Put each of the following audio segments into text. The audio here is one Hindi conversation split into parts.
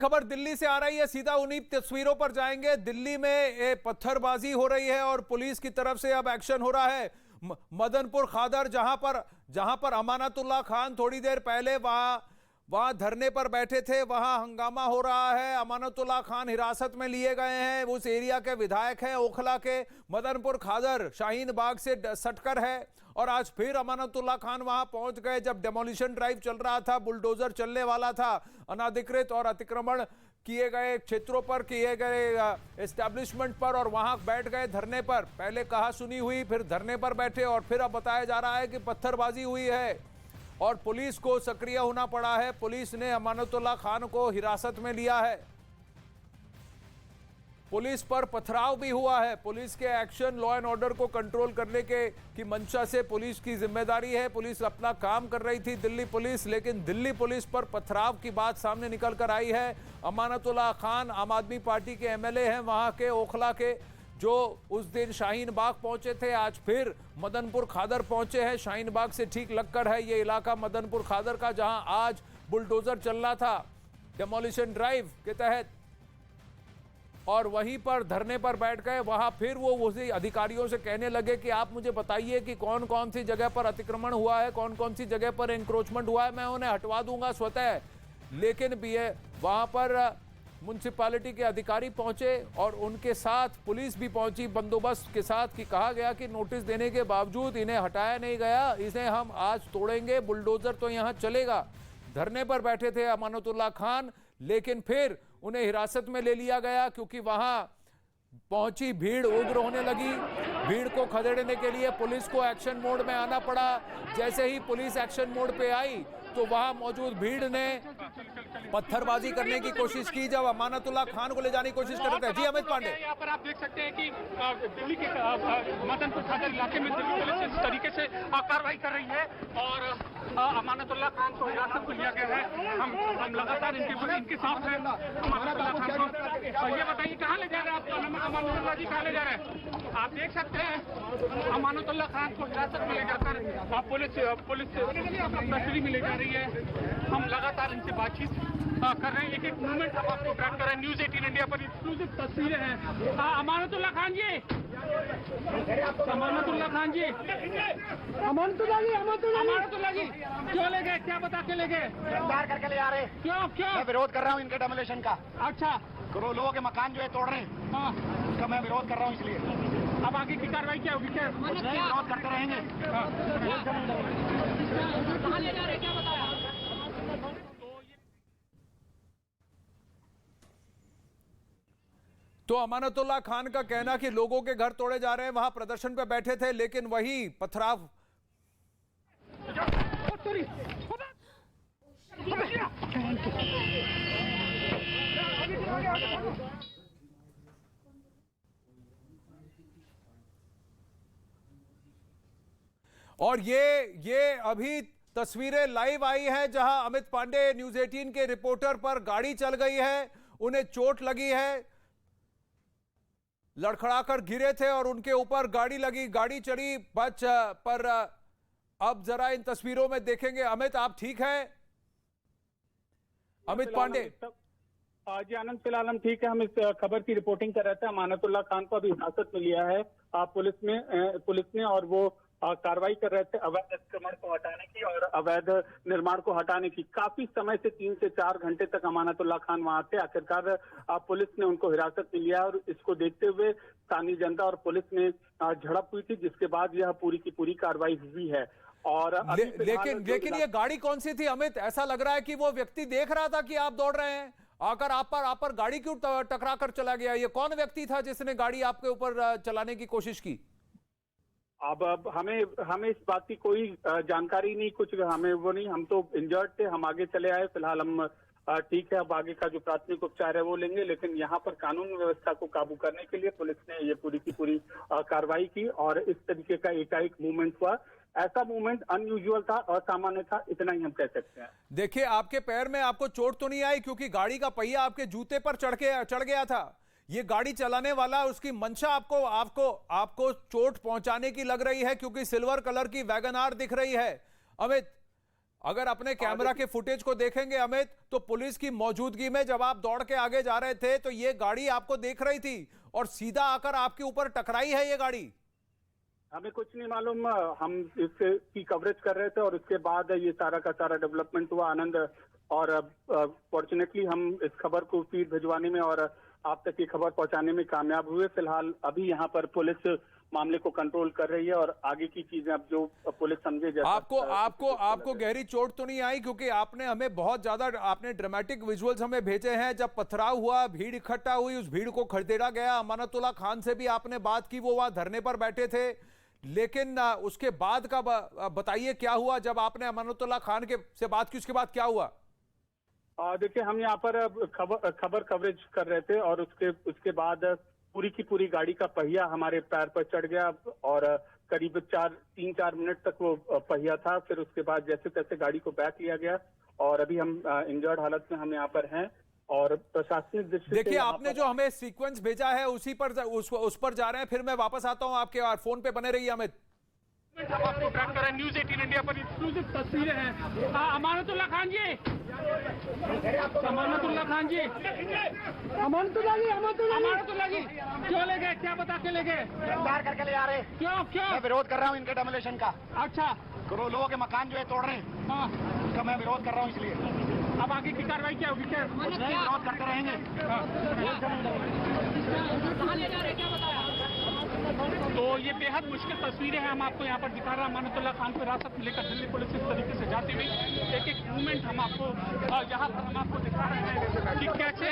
खबर दिल्ली से आ रही है, सीधा उन्हीं तस्वीरों पर जाएंगे। दिल्ली में पत्थरबाजी हो रही है और पुलिस की तरफ से अब एक्शन हो रहा है। मदनपुर खादर, जहां पर अमानतुल्लाह खान थोड़ी देर पहले वहां धरने पर बैठे थे, वहां हंगामा हो रहा है। अमानतुल्लाह खान हिरासत में लिए गए हैं। उस एरिया के विधायक हैं ओखला के। मदनपुर खादर शाहीन बाग से सटकर है और आज फिर अमानतुल्लाह खान वहां पहुंच गए जब डेमोलिशन ड्राइव चल रहा था, बुलडोजर चलने वाला था। अनाधिकृत और अतिक्रमण किए गए क्षेत्रों पर, किए गए एस्टैब्लिशमेंट पर, और वहां बैठ गए धरने पर। पहले कहा सुनी हुई, फिर धरने पर बैठे और फिर अब बताया जा रहा है कि पत्थरबाजी हुई है और पुलिस को सक्रिय होना पड़ा है। पुलिस ने अमानतुल्लाह खान को हिरासत में लिया है। पुलिस पर पथराव भी हुआ है। पुलिस के एक्शन, लॉ एंड ऑर्डर को कंट्रोल करने की मंशा से पुलिस की जिम्मेदारी है। पुलिस अपना काम कर रही थी, दिल्ली पुलिस, लेकिन दिल्ली पुलिस पर पथराव की बात सामने निकल कर आई है। अमानतुल्लाह खान आम आदमी पार्टी के एमएलए हैं वहां के, ओखला के, जो उस दिन शाहीन बाग पहुंचे थे, आज फिर मदनपुर खादर पहुंचे हैं। शाहीन बाग से ठीक लगकर है ये इलाका मदनपुर खादर का, जहां आज बुलडोजर चलना था डेमोलिशन ड्राइव के तहत, और वहीं पर धरने पर बैठ गए। वहां फिर वो उसी अधिकारियों से कहने लगे कि आप मुझे बताइए कि कौन कौन सी जगह पर अतिक्रमण हुआ है, कौन कौन सी जगह पर एंक्रोचमेंट हुआ है, मैं उन्हें हटवा दूंगा स्वतः। लेकिन भी वहां पर म्युनिसिपैलिटी के अधिकारी पहुंचे और उनके साथ पुलिस भी पहुंची बंदोबस्त के साथ, कि कहा गया कि नोटिस देने के बावजूद इन्हें हटाया नहीं गया, इसे हम आज तोड़ेंगे, बुलडोजर तो यहां चलेगा। धरने पर बैठे थे अमानतुल्लाह खान, लेकिन फिर उन्हें हिरासत में ले लिया गया क्योंकि वहां पहुंची भीड़ उग्र होने लगी। भीड़ को खदेड़ने के लिए पुलिस को एक्शन मोड में आना पड़ा। जैसे ही पुलिस एक्शन मोड पे आई तो वहां मौजूद भीड़ ने पत्थरबाजी करने की कोशिश की जब अमानतुल्लाह खान को ले जाने की कोशिश कर रहे थे। जी अमित पांडे, यहाँ पर आप देख सकते हैं कि दिल्ली के मदनपुर खादर इलाके में दिल्ली पुलिस इस तरीके से कार्रवाई कर रही है और अमानतुल्लाह खान को हिरासत में लिया गया है। हम लगातार इनके साथ हैं। अमानतुल्लाह खान को ये बताइए कहाँ ले जा रहे हैं आप? अमानतुल्लाह जी कहाँ ले जा रहे हैं? आप देख सकते हैं अमानतुल्लाह खान को हिरासत में ले जाकर पुलिस कस्टडी में ले जा रही है। हम लगातार इनसे बातचीत कर रहे हैं। एक एक मूवमेंट हम आपको ट्रैक कर रहे हैं। न्यूज 18 इंडिया पर एक्सक्लूसिव तस्वीरें हैं। अमानतुल्लाह खान जी, अमानतुल्लाह खान जी, अमानतुल्लाह जी क्यों ले गए? क्या बता के ले गए? गिरफ्तार करके ले जा रहे। क्यों? मैं विरोध कर रहा हूँ इनके डेमोलिशन का। अच्छा, लोगों के मकान जो है तोड़ रहे हैं, हाँ, उसका मैं विरोध कर रहा हूँ, इसलिए अब आगे की कार्रवाई क्या होगी? क्या विरोध करते रहेंगे। कहाँ ले जा रहे, क्या बताया? तो अमानतुल्लाह खान का कहना कि लोगों के घर तोड़े जा रहे हैं, वहां प्रदर्शन पे बैठे थे, लेकिन वही पथराव। और ये अभी तस्वीरें लाइव आई है जहां अमित पांडे, न्यूज 18 के रिपोर्टर पर गाड़ी चल गई है, उन्हें चोट लगी है, लड़खड़ाकर गिरे थे और उनके ऊपर गाड़ी लगी, गाड़ी चढ़ी बच पर। अब जरा इन तस्वीरों में देखेंगे। अमित, आप ठीक हैं? अमित पांडे जी आनंद, फिलहाल हम ठीक है। हम इस खबर की रिपोर्टिंग कर रहे थे। अमानतुल्लाह खान को अभी हिरासत में लिया है पुलिस ने और वो कार्रवाई कर रहे थे अवैध अतिक्रमण को हटाने की और अवैध निर्माण को हटाने की। काफी समय से 3 से 4 घंटे तक अमानतुल्लाह खान वहां थे। आखिरकार पुलिस ने उनको हिरासत में लिया और इसको देखते हुए स्थानीय जनता और पुलिस ने झड़प हुई थी, जिसके बाद यह पूरी की पूरी कार्रवाई हुई है। और लेकिन ये गाड़ी कौन सी थी अमित? ऐसा लग रहा है कि वो व्यक्ति देख रहा था कि आप दौड़ रहे हैं, आकर आप पर गाड़ी क्यों टकरा कर चला गया? ये कौन व्यक्ति था जिसने गाड़ी आपके ऊपर चलाने की कोशिश की? अब हमें इस बात की कोई जानकारी नहीं, कुछ हमें वो नहीं। हम तो इंजर्ड थे, हम आगे चले आए। फिलहाल हम ठीक है। अब आगे का जो प्राथमिक उपचार है वो लेंगे, लेकिन यहाँ पर कानून व्यवस्था को काबू करने के लिए पुलिस ने ये पूरी की पूरी कार्रवाई की और इस तरीके का एकाएक मूवमेंट हुआ। ऐसा मूवमेंट अनयूजुअल था, असामान्य था, इतना ही हम कह सकते हैं। देखिए, आपके पैर में आपको चोट तो नहीं आई क्योंकि गाड़ी का पहिया आपके जूते पर चढ़ गया था। ये गाड़ी चलाने वाला, उसकी मंशा आपको चोट पहुंचाने की लग रही है क्योंकि सिल्वर कलर की वैगन आर दिख रही है। अमित, अगर अपने कैमरा के फुटेज को देखेंगे अमित, तो पुलिस की मौजूदगी में जब आप दौड़ के आगे जा रहे थे तो ये गाड़ी आपको देख रही थी और सीधा आकर आपके ऊपर टकराई है ये गाड़ी। हमें कुछ नहीं मालूम, हम इसकी कवरेज कर रहे थे और उसके बाद ये सारा का सारा डेवलपमेंट हुआ आनंद। और फॉर्चुनेटली हम इस खबर को फीड भिजवाने में और आप तक ये खबर पहुंचाने में कामयाब हुए। फिलहाल अभी यहाँ पर पुलिस मामले को कंट्रोल कर रही है और आगे की चीजें अब जो पुलिस समझे। जैसा आपको गहरी चोट तो नहीं आई? क्योंकि आपने हमें बहुत ज्यादा आपने ड्रामेटिक विजुअल्स हमें भेजे हैं। जब पथराव हुआ, भीड़ इकट्ठा हुई, उस भीड़ को खदेड़ा गया। अमानतुल्लाह खान से भी आपने बात की, वो वहां धरने पर बैठे थे। लेकिन उसके बाद का बताइए क्या हुआ जब आपने अमानतुल्लाह खान से बात की? उसके बाद क्या हुआ? देखिए, हम यहाँ पर खबर कवरेज कर रहे थे और उसके बाद पूरी की पूरी गाड़ी का पहिया हमारे पैर पर चढ़ गया और करीब 3-4 मिनट तक वो पहिया था। फिर उसके बाद जैसे तैसे गाड़ी को बैक लिया गया और अभी हम इंजर्ड हालत में हम यहाँ पर हैं। और प्रशासनिक दृष्टि से देखिए, आपने जो हमें सीक्वेंस भेजा है उसी पर उस पर जा रहे हैं। फिर मैं वापस आता हूं आपके और फोन पे बने रहिए अमित। हम आपको ट्रैक कर रहे हैं। न्यूज 18 इंडिया पर एक्सक्लूसिव तस्वीरें हैं। अमानतुल्लाह खान जी, अमानतुल्लाह खान जी, अमानतुल्लाह जी क्यों ले गए? क्या बता के ले गए? गिरफ्तार करके ले आ रहे। क्यों? मैं विरोध कर रहा हूँ इनके डेमोलेशन का। अच्छा, लोगों के मकान जो है तोड़ रहे हैं, हाँ, उसका मैं विरोध कर रहा हूँ इसलिए। अब आगे की कार्रवाई क्या होगी? क्या विरोध करते रहेंगे। तो ये बेहद मुश्किल तस्वीरें हैं हम आपको यहाँ पर दिखा रहे हैं। अमानतुल्लाह खान को हिरासत में लेकर दिल्ली पुलिस इस तरीके से जाती हुई एक एक मूवमेंट हम आपको यहाँ पर हम आपको दिखा रहे हैं कि कैसे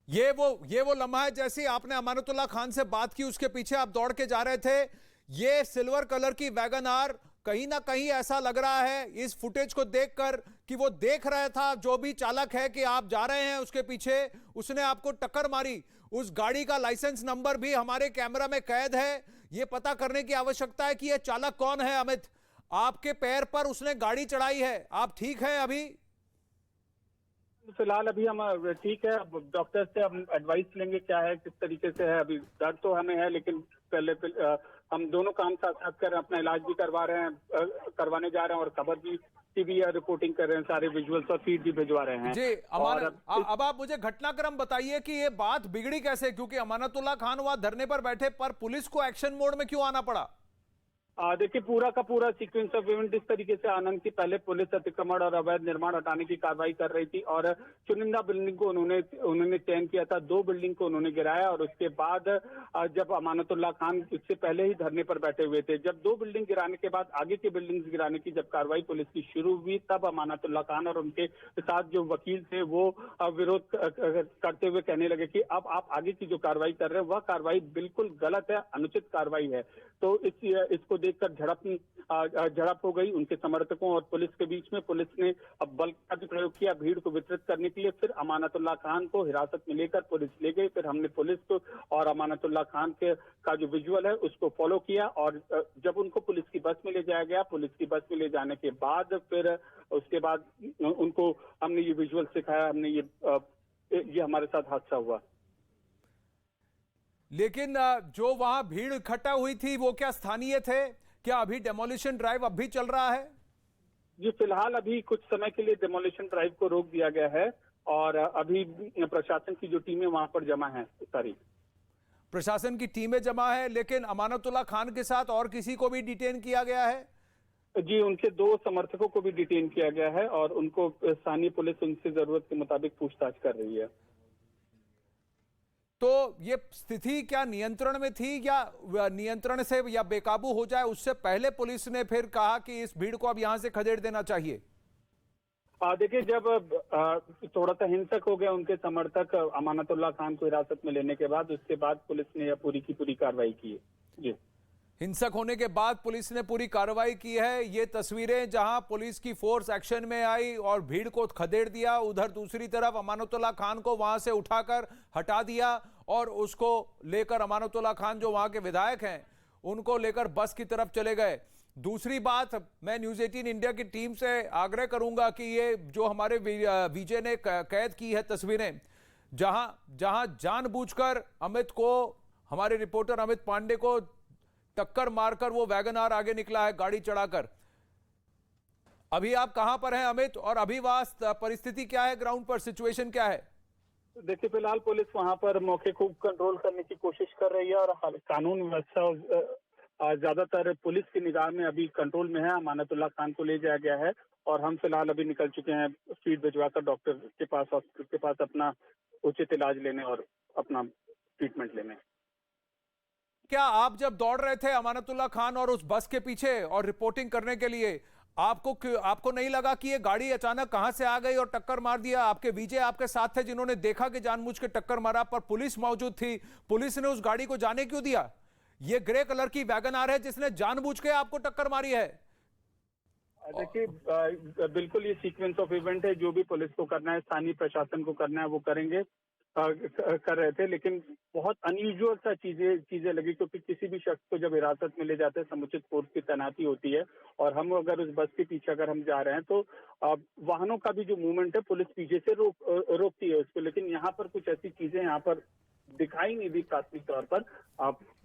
ये वो लम्हा है जैसे आपने अमानतुल्लाह खान से बात की, उसके पीछे आप दौड़ के जा रहे थे। ये सिल्वर कलर की वैगन आर, कहीं ना कहीं ऐसा लग रहा है इस फुटेज को देखकर कि वो देख रहा था, जो भी चालक है, कि आप जा रहे हैं उसके पीछे, उसने आपको टक्कर मारी। उस गाड़ी का लाइसेंस नंबर भी हमारे कैमरा में कैद है। ये पता करने की आवश्यकता है कि यह चालक कौन है। अमित, आपके पैर पर उसने गाड़ी चढ़ाई है, आप ठीक हैं अभी? फिलहाल अभी हम ठीक है। अब डॉक्टर से हम एडवाइस लेंगे क्या है, किस तरीके से है। अभी दर्द तो हमें है, लेकिन पहले हम दोनों काम साथ साथ कर अपना इलाज भी करवा रहे हैं, करवाने जा रहे हैं और खबर भी टीवी रिपोर्टिंग कर रहे हैं, सारे विजुअल्स और फीड भी भिजवा रहे हैं जी। अब आप मुझे घटनाक्रम बताइए कि ये बात बिगड़ी कैसे, क्योंकि अमानतुल्लाह खान वहां धरने पर बैठे पर पुलिस को एक्शन मोड में क्यों आना पड़ा? देखिए, पूरा का पूरा सीक्वेंस ऑफ इवेंट इस तरीके से आनंद की पहले पुलिस अतिक्रमण और अवैध निर्माण हटाने की कार्रवाई कर रही थी और चुनिंदा बिल्डिंग को उन्होंने चयन किया था। 2 बिल्डिंग को उन्होंने गिराया और उसके बाद जब अमानतुल्लाह खान इससे पहले ही धरने पर बैठे हुए थे, जब 2 बिल्डिंग गिराने के बाद आगे की बिल्डिंग गिराने की जब कार्रवाई पुलिस की शुरू हुई, तब अमानतुल्लाह खान और उनके साथ जो वकील थे वो विरोध करते हुए कहने लगे कि अब आप आगे की जो कार्रवाई कर रहे हैं वह कार्रवाई बिल्कुल गलत है, अनुचित कार्रवाई है। तो इसको देखकर झड़प हो गई उनके समर्थकों और पुलिस के बीच में। पुलिस ने अब बल का भी प्रयोग किया भीड़ को वितरित करने के लिए। फिर अमानतुल्लाह खान को हिरासत में लेकर पुलिस ले गई। फिर हमने पुलिस को और अमानतुल्लाह खान का जो विजुअल है उसको फॉलो किया और जब उनको पुलिस की बस में ले जाया गया, पुलिस की बस में ले जाने के बाद फिर उसके बाद उनको हमने ये विजुअल सिखाया, हमने ये हमारे साथ हादसा हुआ। लेकिन जो वहां भीड़ इकट्ठा हुई थी वो क्या स्थानीय थे? क्या अभी डेमोलिशन ड्राइव अब भी चल रहा है? जी, फिलहाल अभी कुछ समय के लिए डेमोलिशन ड्राइव को रोक दिया गया है और अभी प्रशासन की जो टीमें वहां पर जमा है, सारी प्रशासन की टीमें जमा है। लेकिन अमानतुल्लाह खान के साथ और किसी को भी डिटेन किया गया है? जी, उनके 2 समर्थकों को भी डिटेन किया गया है और उनको स्थानीय पुलिस उनसे जरूरत के मुताबिक पूछताछ कर रही है। तो ये स्थिति क्या नियंत्रण में थी या नियंत्रण से या बेकाबू हो जाए उससे पहले पुलिस ने फिर कहा कि इस भीड़ को अब यहां से खदेड़ देना चाहिए? देखिए, जब थोड़ा सा हिंसक हो गया उनके समर्थक अमानतुल्लाह खान को हिरासत में लेने के बाद, उसके बाद पुलिस ने यह पूरी की पूरी कार्रवाई की है। जी, हिंसक होने के बाद पुलिस ने पूरी कार्रवाई की है। ये तस्वीरें जहां पुलिस की फोर्स एक्शन में आई और भीड़ को खदेड़ दिया, उधर दूसरी तरफ अमानतुल्लाह खान को वहां से उठाकर हटा दिया और उसको लेकर अमानतुल्लाह खान जो वहां के विधायक हैं उनको लेकर बस की तरफ चले गए। दूसरी बात, मैं न्यूज 18 इंडिया की टीम से आग्रह करूंगा कि ये जो हमारे विजय ने कैद की है तस्वीरें, जहां जहां जानबूझकर अमित को, हमारे रिपोर्टर अमित पांडे को टक्कर मारकर वो वैगन आर आगे निकला है गाड़ी चढ़ाकर। अभी आप कहां पर हैं अमित, और अभी वहां परिस्थिति क्या है, ग्राउंड पर सिचुएशन क्या है? देखिए, फिलहाल पुलिस वहां पर मौके को कंट्रोल करने की कोशिश कर रही है और कानून व्यवस्था ज्यादातर पुलिस की निगाह में अभी कंट्रोल में है। अमानतुल्लाह खान को ले जाया गया है और हम फिलहाल अभी निकल चुके हैं स्पीड भिजवाकर डॉक्टर के पास, हॉस्पिटल के पास अपना उचित इलाज लेने और अपना ट्रीटमेंट लेने। क्या आप जब दौड़ रहे थे अमानतुल्लाह खान और उस बस के पीछे और रिपोर्टिंग करने के लिए, आपको नहीं लगा कि ये गाड़ी अचानक कहां से आ गई और टक्कर मार दिया? आपके विजय आपके साथ थे जिन्होंने देखा कि जानबूझ के टक्कर मारा, पर पुलिस मौजूद थी। पुलिस ने उस गाड़ी को जाने क्यों दिया? ये ग्रे कलर की वैगन आर है जिसने जानबूझ के आपको टक्कर मारी है। देखिए, बिल्कुल ये सीक्वेंस ऑफ इवेंट है। जो भी पुलिस को करना है, स्थानीय प्रशासन को करना है, वो करेंगे, कर रहे थे। लेकिन बहुत अनयूजुअल सा चीजें लगी, क्योंकि किसी भी शख्स को जब हिरासत में ले जाते हैं समुचित फोर्स की तैनाती होती है, और हम अगर उस बस के पीछे अगर हम जा रहे हैं तो वाहनों का भी जो मूवमेंट है पुलिस पीछे से रोकती है उसको। लेकिन यहाँ पर कुछ ऐसी चीजें यहाँ पर दिखाई नहीं दी प्राथमिक तौर पर।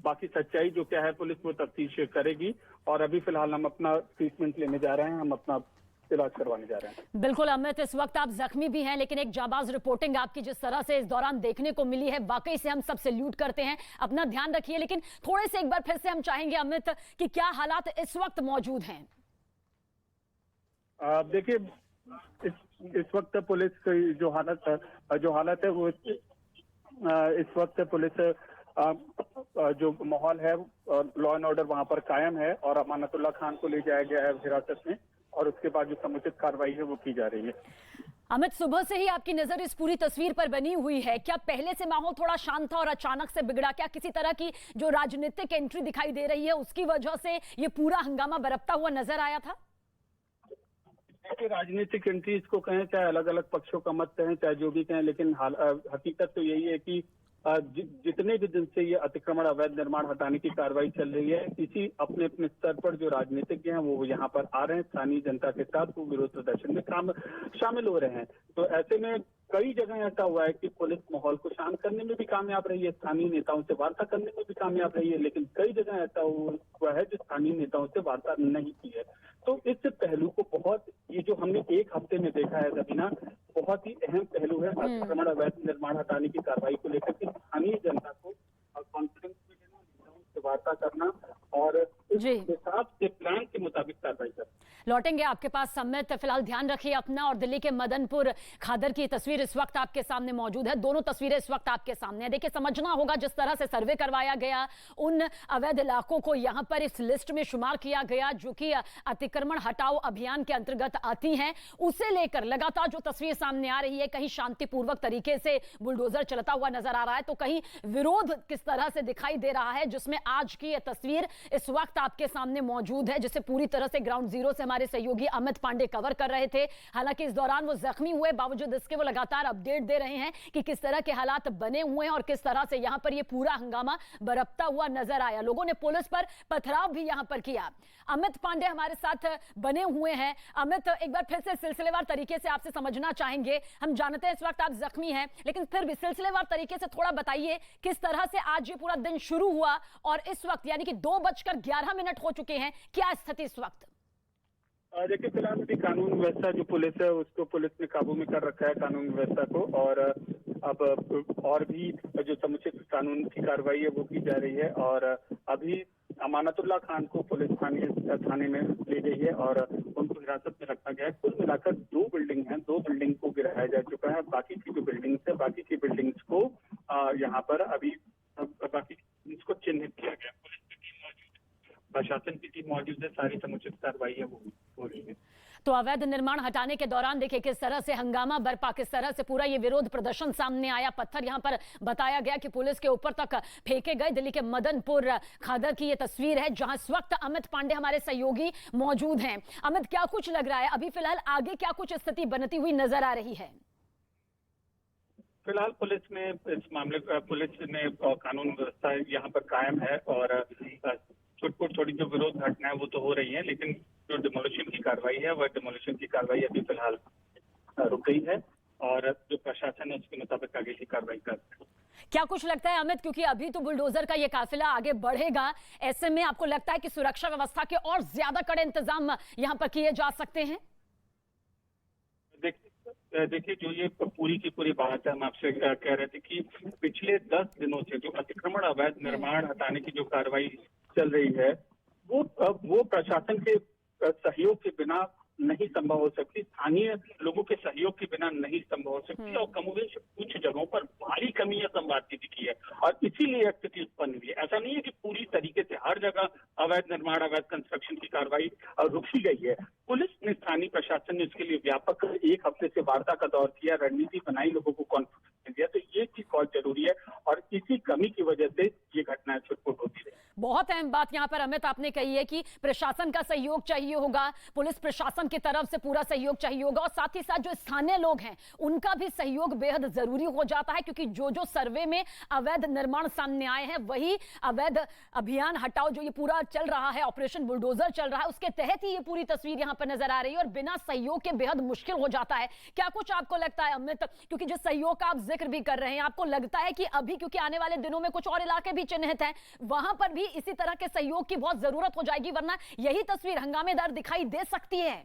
बाकी सच्चाई जो क्या है पुलिस वो तफ्तीश करेगी, और अभी फिलहाल हम अपना ट्रीटमेंट लेने जा रहे हैं, हम अपना इलाज करवाने जा रहे हैं। बिल्कुल अमित, इस वक्त आप जख्मी भी हैं, लेकिन एक जाबाज रिपोर्टिंग आपकी जिस तरह से इस दौरान देखने को मिली है, वाकई से हम सब सैल्यूट करते हैं। अपना ध्यान रखिए। लेकिन थोड़े से एक बार फिर से हम चाहेंगे अमित कि क्या हालात इस वक्त मौजूद हैं? देखिए, इस वक्त पुलिस की जो हालत है वो इस वक्त पुलिस जो माहौल है, लॉ एंड ऑर्डर वहां पर कायम है, और अमानतुल्लाह खान को ले जाया गया है हिरासत में, और उसके बाद जो समुचित कार्रवाई है वो की जा रही है। अमित, सुबह से ही आपकी नजर इस पूरी तस्वीर पर बनी हुई है। क्या पहले से माहौल थोड़ा शांत था और अचानक से बिगड़ा? क्या किसी तरह की जो राजनीतिक एंट्री दिखाई दे रही है उसकी वजह से ये पूरा हंगामा बरपता हुआ नजर आया था? राजनीतिक एंट्री इसको कहें, चाहे अलग अलग पक्षों का मत कहें, चाहे जो भी कहें, लेकिन हकीकत तो यही है कि जितने भी दिन से ये अतिक्रमण, अवैध निर्माण हटाने की कार्रवाई चल रही है, किसी अपने अपने स्तर पर जो राजनीतिज्ञ हैं वो यहाँ पर आ रहे हैं, स्थानीय जनता के साथ वो विरोध प्रदर्शन में शामिल हो रहे हैं। तो ऐसे में कई जगह ऐसा हुआ है कि पुलिस माहौल को शांत करने में भी कामयाब रही है, स्थानीय नेताओं से वार्ता करने में भी कामयाब रही है, लेकिन कई जगह ऐसा हुआ है जो स्थानीय नेताओं से वार्ता नहीं की है। तो इस पहलू को बहुत, ये जो हमने एक हफ्ते में देखा है रवीना, बहुत ही अहम पहलू है अतिक्रमण, अवैध निर्माण हटाने की कार्रवाई को लेकर के स्थानीय जनता को कॉन्फिडेंस में देना, नेताओं से वार्ता करना और इस हिसाब से प्लान के मुताबिक कार्रवाई करना। लौटेंगे आपके पास समित, फिलहाल ध्यान रखिए अपना। और दिल्ली के मदनपुर खादर की तस्वीर इस वक्त आपके सामने मौजूद है। दोनों तस्वीरें इस वक्त आपके सामने है। देखिए, समझना होगा जिस तरह से सर्वे करवाया गया, उन अवैध इलाकों को यहां पर इस लिस्ट में शुमार किया गया जो कि अतिक्रमण हटाओ अभियान के अंतर्गत आती हैं, उसे लेकर लगातार जो तस्वीर सामने आ रही है, कहीं शांतिपूर्वक तरीके से बुलडोजर चलता हुआ नजर आ रहा है, तो कहीं विरोध किस तरह से दिखाई दे रहा है, जिसमें आज की यह तस्वीर इस वक्त आपके सामने मौजूद है, जिसे पूरी तरह से ग्राउंड जीरो से हमारे सहयोगी अमित पांडे कवर कर रहे थे। हालांकि इस दौरान वो जख्मी हुए, बावजूद इसके वो लगातार अपडेट दे रहे हैं कि किस तरह के हालात बने हुए हैं और किस तरह से यहां पर ये पूरा हंगामा बरपता हुआ नजर आया। लोगों ने पुलिस पर पथराव भी यहां पर किया। अमित पांडे हमारे साथ बने हुए हैं। अमित, एक बार फिर से सिलसिलेवार तरीके से आपसे समझना चाहेंगे। हम जानते हैं इस वक्त आप जख्मी हैं, लेकिन फिर भी सिलसिलेवार तरीके से थोड़ा बताइए किस तरह से आज ये पूरा दिन शुरू हुआ और इस वक्त यानी कि 2:11 हो चुके हैं, क्या स्थिति इस वक्त? देखिए, फिलहाल अभी कानून व्यवस्था जो पुलिस है उसको पुलिस ने काबू में कर रखा है, कानून व्यवस्था को, और अब और भी जो समुचित कानून की कार्रवाई है वो की जा रही है। और अभी अमानतुल्लाह खान को पुलिस थाने में ले गई है और उनको हिरासत में रखा गया है। कुल मिलाकर 2 बिल्डिंग हैं, 2 बिल्डिंग को गिराया जा चुका है। बाकी की जो बिल्डिंग्स है, बाकी की बिल्डिंग्स को यहाँ पर अभी बाकी को चिन्हित किया गया। पुलिस की टीम मौजूद है, प्रशासन की टीम मौजूद है, सारी समुचित कार्रवाई है वो हो रही है। तो अवैध निर्माण हटाने के दौरान देखिए किस तरह से हंगामा बरपा, किस तरह से पूरा ये विरोध प्रदर्शन सामने आया। पत्थर यहां पर बताया गया कि पुलिस के ऊपर तक फेंके गए। दिल्ली के मदनपुर खादर की ये तस्वीर है जहां इस वक्त अमित पांडे हमारे सहयोगी मौजूद हैं। अमित, क्या कुछ लग रहा है अभी फिलहाल, आगे क्या कुछ स्थिति बनती हुई नजर आ रही है? फिलहाल पुलिस ने इस मामले पुलिस ने कानून व्यवस्था यहाँ पर कायम है, और छोटी जो विरोध घटनाएं वो तो हो रही हैं, लेकिन जो डिमोलिशन की कार्रवाई है वह डिमोलिशन की कार्रवाई अभी फिलहाल रुक गई है। और जो प्रशासन है उसके मुताबिक आगे की कार्रवाई कर रहे हैं। क्या कुछ लगता है अमित, क्योंकि अभी तो बुलडोजर का ये काफिला आगे बढ़ेगा, ऐसे में आपको लगता है कि सुरक्षा व्यवस्था के और ज्यादा कड़े इंतजाम यहाँ पर किए जा सकते हैं? देखिए जो ये पूरी की पूरी बात है, हम आपसे कह रहे थे कि पिछले 10 दिनों से जो अतिक्रमण अवैध निर्माण हटाने की जो कार्रवाई चल रही है वो प्रशासन के सहयोग के बिना नहीं संभव हो सकती, स्थानीय लोगों के सहयोग के बिना नहीं संभव हो सकती और कमोबेश कुछ जगहों पर भारी कमी या संवाद दिखी है और इसीलिए स्थिति उत्पन्न हुई है। ऐसा नहीं है कि पूरी तरीके से हर जगह अवैध निर्माण अवैध कंस्ट्रक्शन की कार्रवाई रुकी गई है। पुलिस ने, स्थानीय प्रशासन ने इसके लिए व्यापक 1 हफ्ते से वार्ता का दौर किया, रणनीति बनाई, लोगों को कॉन्फिडेंस दिया, तो ये चीज बहुत जरूरी है और इसी कमी की वजह से ये घटनाएं छिटपुट होती रही। बहुत अहम बात यहाँ पर अमित आपने कही है कि प्रशासन का सहयोग चाहिए होगा, पुलिस प्रशासन की तरफ से पूरा सहयोग चाहिए होगा और साथ ही साथ जो स्थानीय लोग हैं उनका भी सहयोग बेहद जरूरी हो जाता है, क्योंकि जो सर्वे में अवैध निर्माण सामने आए हैं वही अवैध अभियान हटाओ जो ये पूरा चल रहा है, ऑपरेशन बुलडोजर चल रहा है, उसके तहत ही ये पूरी तस्वीर यहाँ पर नजर आ रही है और बिना सहयोग के बेहद मुश्किल हो जाता है। क्या कुछ आपको लगता है अमित, क्योंकि जो सहयोग का आप जिक्र भी कर रहे हैं, आपको लगता है कि अभी क्योंकि आने वाले दिनों में कुछ और इलाके भी चिन्हित हैं, वहां पर भी इसी तरह के सहयोग की बहुत जरूरत हो जाएगी, वरना यही तस्वीर हंगामेदार दिखाई दे सकती है?